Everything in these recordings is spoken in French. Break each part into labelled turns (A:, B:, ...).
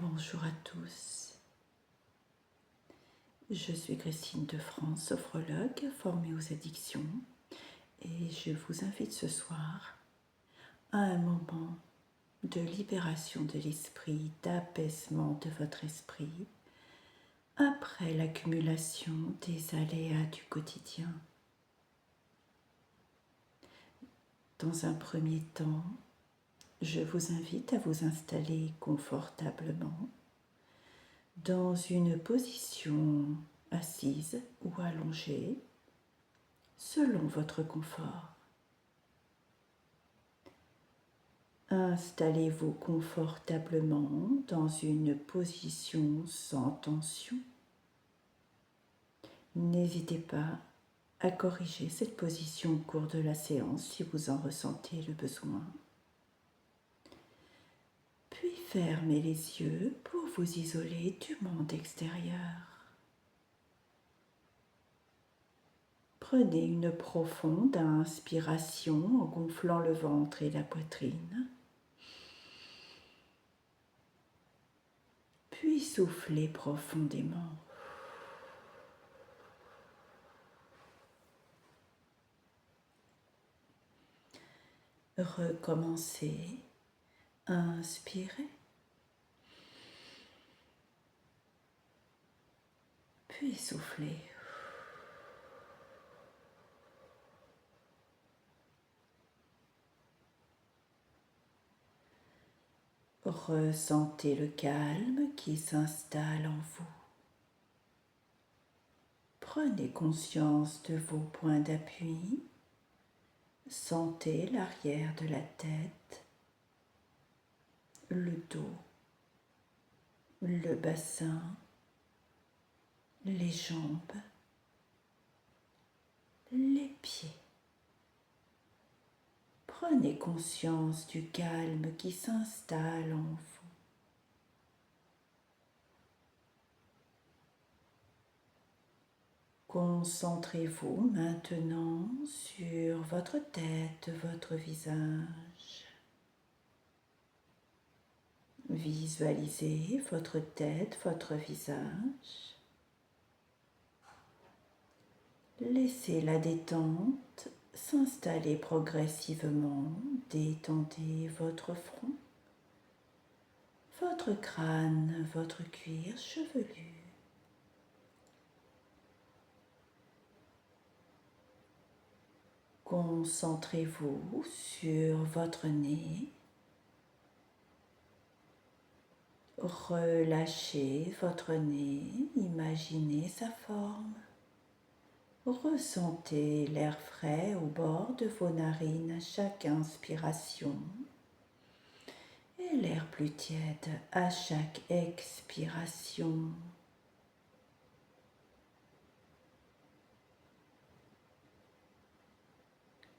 A: Bonjour à tous. Je suis Christine de France, sophrologue formée aux addictions, et je vous invite ce soir à un moment de libération de l'esprit, d'apaisement de votre esprit, après l'accumulation des aléas du quotidien. Dans un premier temps, je vous invite à vous installer confortablement dans une position assise ou allongée, selon votre confort. Installez-vous confortablement dans une position sans tension. N'hésitez pas à corriger cette position au cours de la séance si vous en ressentez le besoin. Puis fermez les yeux pour vous isoler du monde extérieur. Prenez une profonde inspiration en gonflant le ventre et la poitrine. Puis soufflez profondément. Recommencez. Inspirez. Puis soufflez. Ressentez le calme qui s'installe en vous. Prenez conscience de vos points d'appui. Sentez l'arrière de la tête, le dos, le bassin, les jambes, les pieds. Prenez conscience du calme qui s'installe en vous. Concentrez-vous maintenant sur votre tête, votre visage. Visualisez votre tête, votre visage. Laissez la détente s'installer progressivement. Détendez votre front, votre crâne, votre cuir chevelu. Concentrez-vous sur votre nez. Relâchez votre nez, imaginez sa forme. Ressentez l'air frais au bord de vos narines à chaque inspiration et l'air plus tiède à chaque expiration.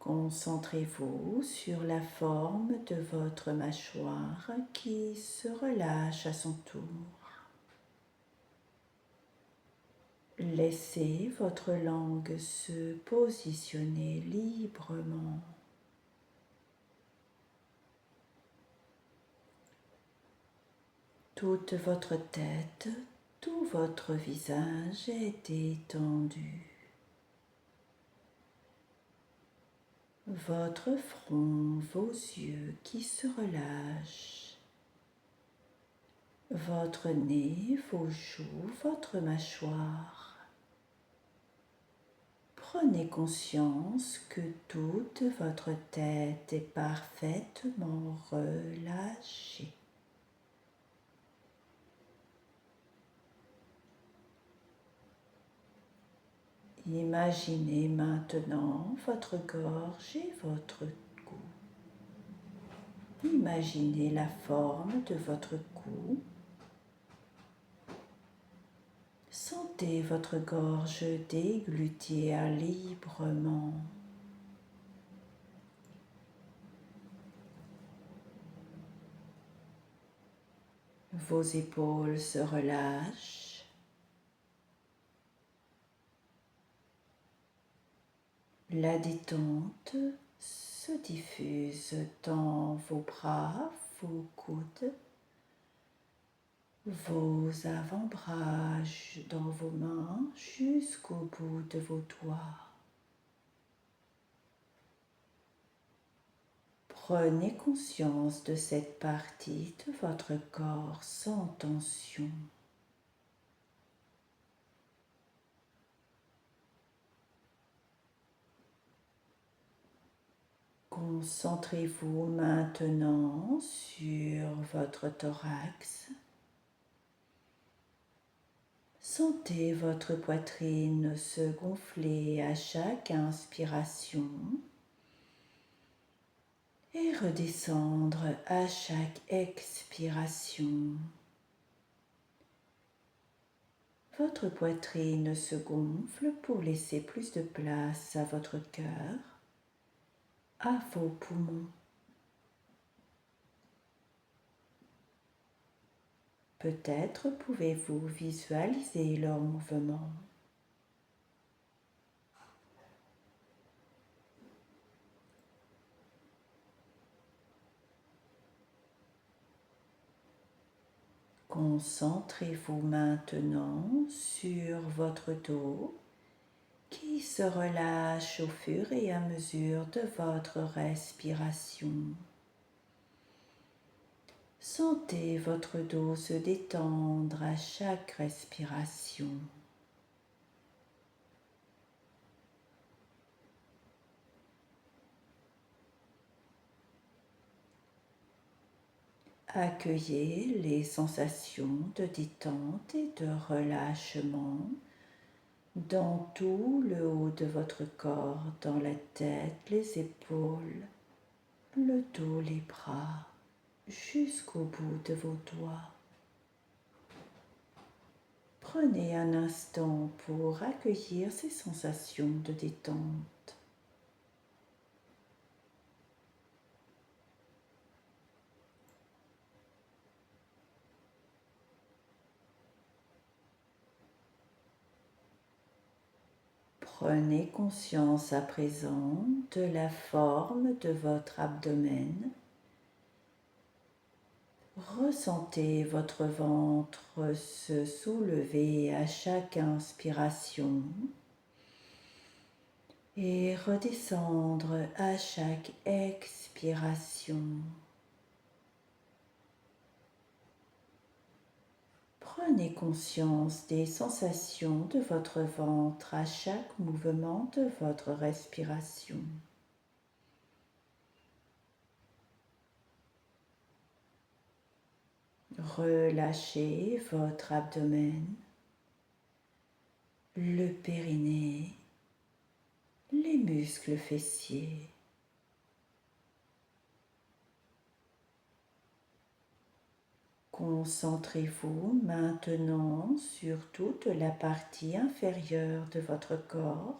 A: Concentrez-vous sur la forme de votre mâchoire qui se relâche à son tour. Laissez votre langue se positionner librement. Toute votre tête, tout votre visage est détendu. Votre front, vos yeux qui se relâchent. Votre nez, vos joues, votre mâchoire. Prenez conscience que toute votre tête est parfaitement relâchée. Imaginez maintenant votre gorge et votre cou. Imaginez la forme de votre cou. Sentez votre gorge déglutir librement. Vos épaules se relâchent. La détente se diffuse dans vos bras, vos coudes, vos avant-bras dans vos mains jusqu'au bout de vos doigts. Prenez conscience de cette partie de votre corps sans tension. Concentrez-vous maintenant sur votre thorax. Sentez votre poitrine se gonfler à chaque inspiration et redescendre à chaque expiration. Votre poitrine se gonfle pour laisser plus de place à votre cœur, à vos poumons. Peut-être pouvez-vous visualiser leur mouvement. Concentrez-vous maintenant sur votre dos qui se relâche au fur et à mesure de votre respiration. Sentez votre dos se détendre à chaque respiration. Accueillez les sensations de détente et de relâchement dans tout le haut de votre corps, dans la tête, les épaules, le dos, les bras, jusqu'au bout de vos doigts. Prenez un instant pour accueillir ces sensations de détente. Prenez conscience à présent de la forme de votre abdomen. Ressentez votre ventre se soulever à chaque inspiration et redescendre à chaque expiration. Prenez conscience des sensations de votre ventre à chaque mouvement de votre respiration. Relâchez votre abdomen, le périnée, les muscles fessiers. Concentrez-vous maintenant sur toute la partie inférieure de votre corps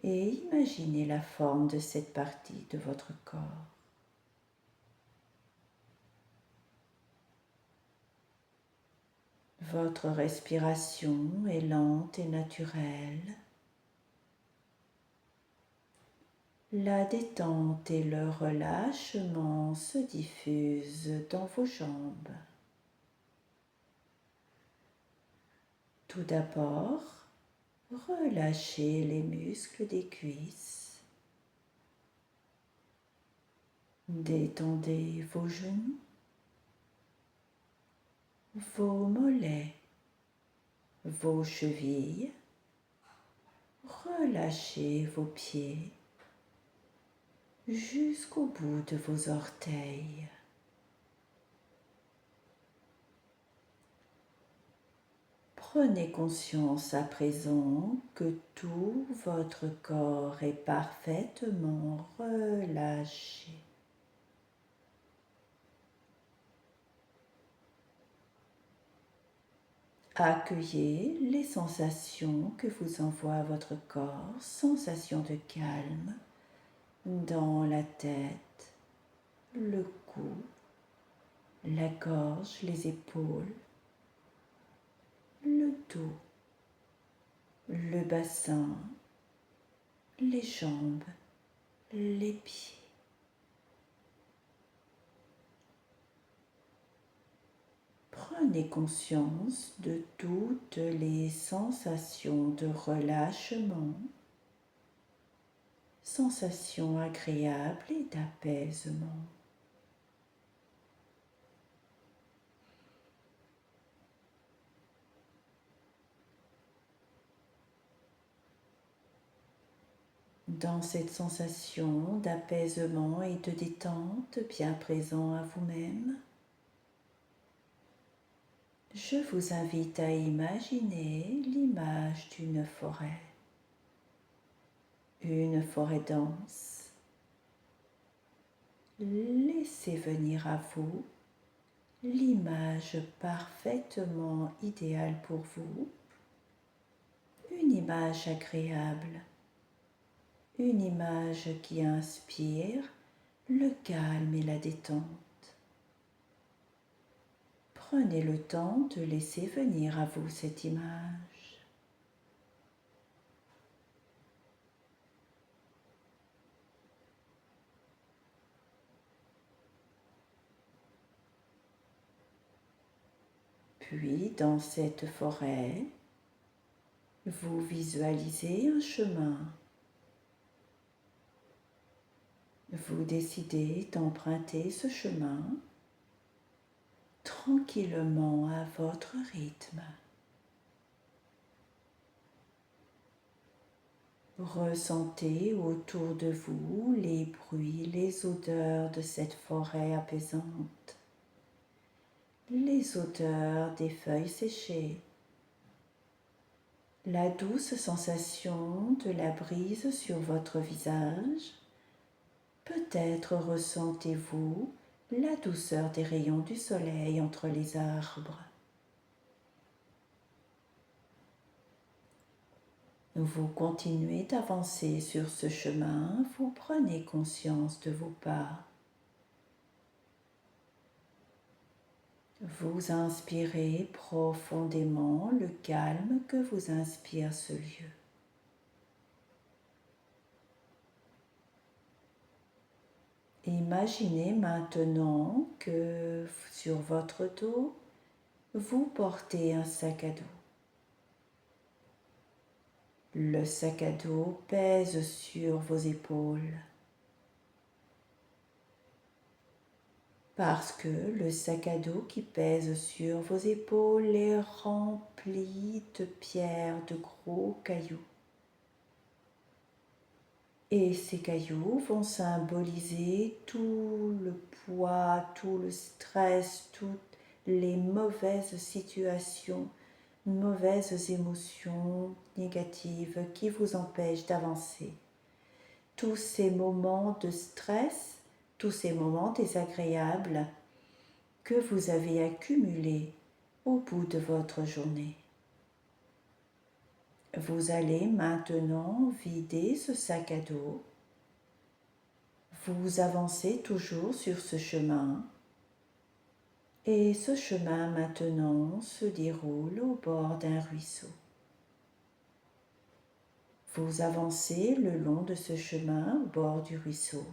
A: et imaginez la forme de cette partie de votre corps. Votre respiration est lente et naturelle. La détente et le relâchement se diffusent dans vos jambes. Tout d'abord, relâchez les muscles des cuisses. Détendez vos genoux, vos mollets, vos chevilles. Relâchez vos pieds jusqu'au bout de vos orteils. Prenez conscience à présent que tout votre corps est parfaitement relâché. Accueillez les sensations que vous envoie votre corps, sensations de calme dans la tête, le cou, la gorge, les épaules, le dos, le bassin, les jambes, les pieds. Prenez conscience de toutes les sensations de relâchement, sensations agréables et d'apaisement. Dans cette sensation d'apaisement et de détente bien présent à vous-même, je vous invite à imaginer l'image d'une forêt dense. Laissez venir à vous l'image parfaitement idéale pour vous, une image agréable, une image qui inspire le calme et la détente. Prenez le temps de laisser venir à vous cette image. Puis, dans cette forêt, vous visualisez un chemin. Vous décidez d'emprunter ce chemin tranquillement à votre rythme. Ressentez autour de vous les bruits, les odeurs de cette forêt apaisante, les odeurs des feuilles séchées, la douce sensation de la brise sur votre visage. Peut-être ressentez-vous la douceur des rayons du soleil entre les arbres. Vous continuez d'avancer sur ce chemin, vous prenez conscience de vos pas. Vous inspirez profondément le calme que vous inspire ce lieu. Imaginez maintenant que sur votre dos, vous portez un sac à dos. Le sac à dos pèse sur vos épaules. Parce que le sac à dos qui pèse sur vos épaules est rempli de pierres, de gros cailloux. Et ces cailloux vont symboliser tout le poids, tout le stress, toutes les mauvaises situations, mauvaises émotions négatives qui vous empêchent d'avancer. Tous ces moments de stress, tous ces moments désagréables que vous avez accumulés au bout de votre journée. Vous allez maintenant vider ce sac à dos. Vous avancez toujours sur ce chemin et ce chemin maintenant se déroule au bord d'un ruisseau. Vous avancez le long de ce chemin au bord du ruisseau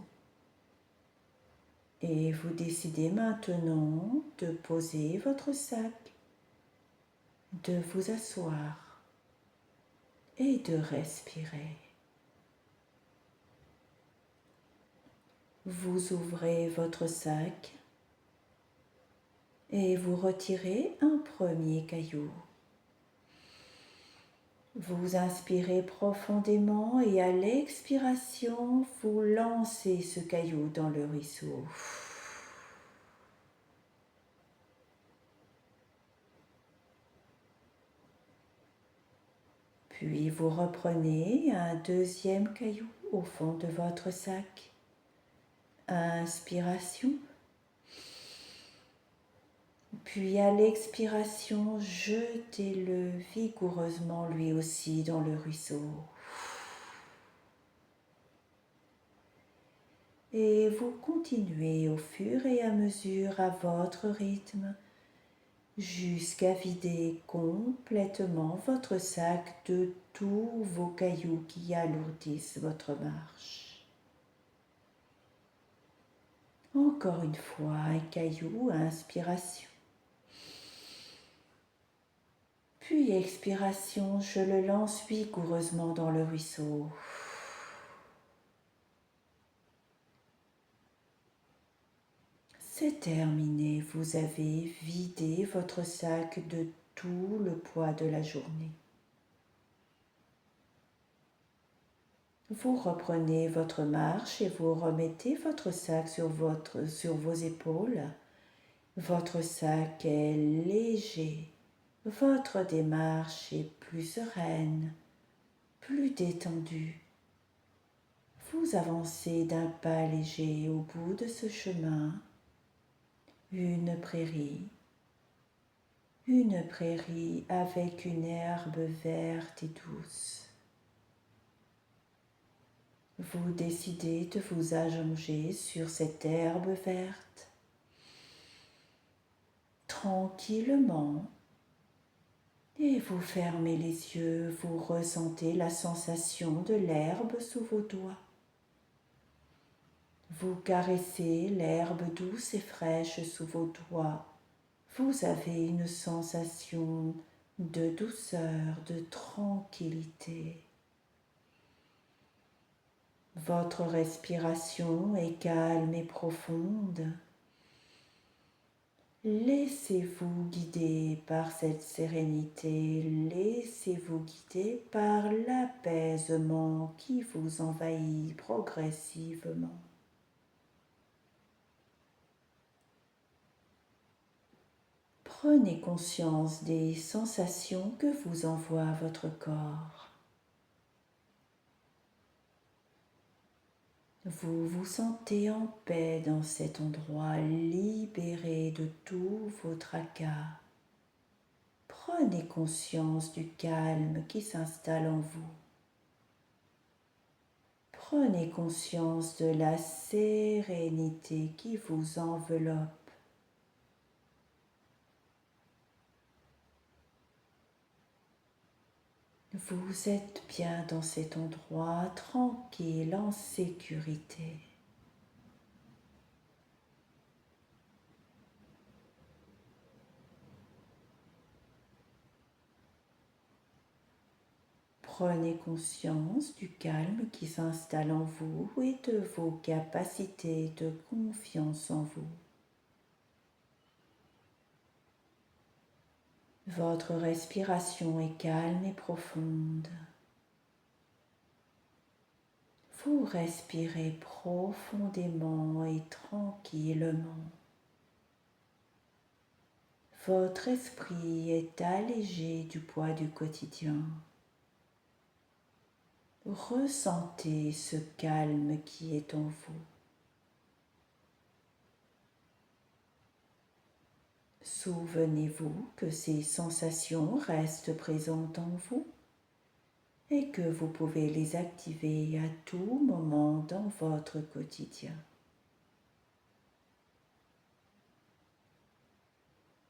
A: et vous décidez maintenant de poser votre sac, de vous asseoir et de respirer. Vous ouvrez votre sac et vous retirez un premier caillou. Vous inspirez profondément et à l'expiration, vous lancez ce caillou dans le ruisseau. Puis vous reprenez un deuxième caillou au fond de votre sac. Inspiration. Puis à l'expiration, jetez-le vigoureusement lui aussi dans le ruisseau. Et vous continuez au fur et à mesure à votre rythme jusqu'à vider complètement votre sac de tous vos cailloux qui alourdissent votre marche. Encore une fois, un caillou, inspiration. Puis expiration, je le lance vigoureusement dans le ruisseau. C'est terminé, vous avez vidé votre sac de tout le poids de la journée. Vous reprenez votre marche et vous remettez votre sac sur vos épaules. Votre sac est léger. Votre démarche est plus sereine, plus détendue. Vous avancez d'un pas léger au bout de ce chemin. Une prairie avec une herbe verte et douce. Vous décidez de vous allonger sur cette herbe verte, tranquillement, et vous fermez les yeux, vous ressentez la sensation de l'herbe sous vos doigts. Vous caressez l'herbe douce et fraîche sous vos doigts. Vous avez une sensation de douceur, de tranquillité. Votre respiration est calme et profonde. Laissez-vous guider par cette sérénité, laissez-vous guider par l'apaisement qui vous envahit progressivement. Prenez conscience des sensations que vous envoie votre corps. Vous vous sentez en paix dans cet endroit, libéré de tous vos tracas. Prenez conscience du calme qui s'installe en vous. Prenez conscience de la sérénité qui vous enveloppe. Vous êtes bien dans cet endroit, tranquille, en sécurité. Prenez conscience du calme qui s'installe en vous et de vos capacités de confiance en vous. Votre respiration est calme et profonde. Vous respirez profondément et tranquillement. Votre esprit est allégé du poids du quotidien. Ressentez ce calme qui est en vous. Souvenez-vous que ces sensations restent présentes en vous et que vous pouvez les activer à tout moment dans votre quotidien.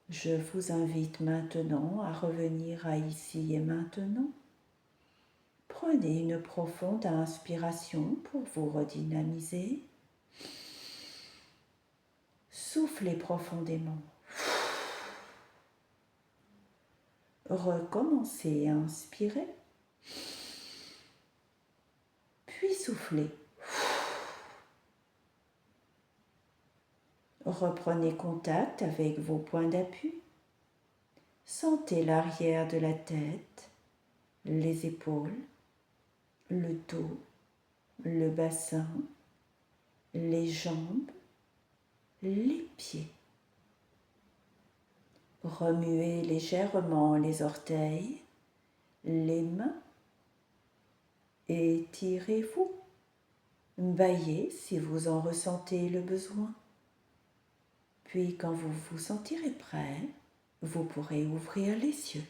A: Je vous invite maintenant à revenir à ici et maintenant. Prenez une profonde inspiration pour vous redynamiser. Soufflez profondément. Recommencez à inspirer, puis soufflez. Reprenez contact avec vos points d'appui. Sentez l'arrière de la tête, les épaules, le dos, le bassin, les jambes, les pieds. Remuez légèrement les orteils, les mains. Étirez-vous. Baillez si vous en ressentez le besoin. Puis quand vous vous sentirez prêt, vous pourrez ouvrir les yeux.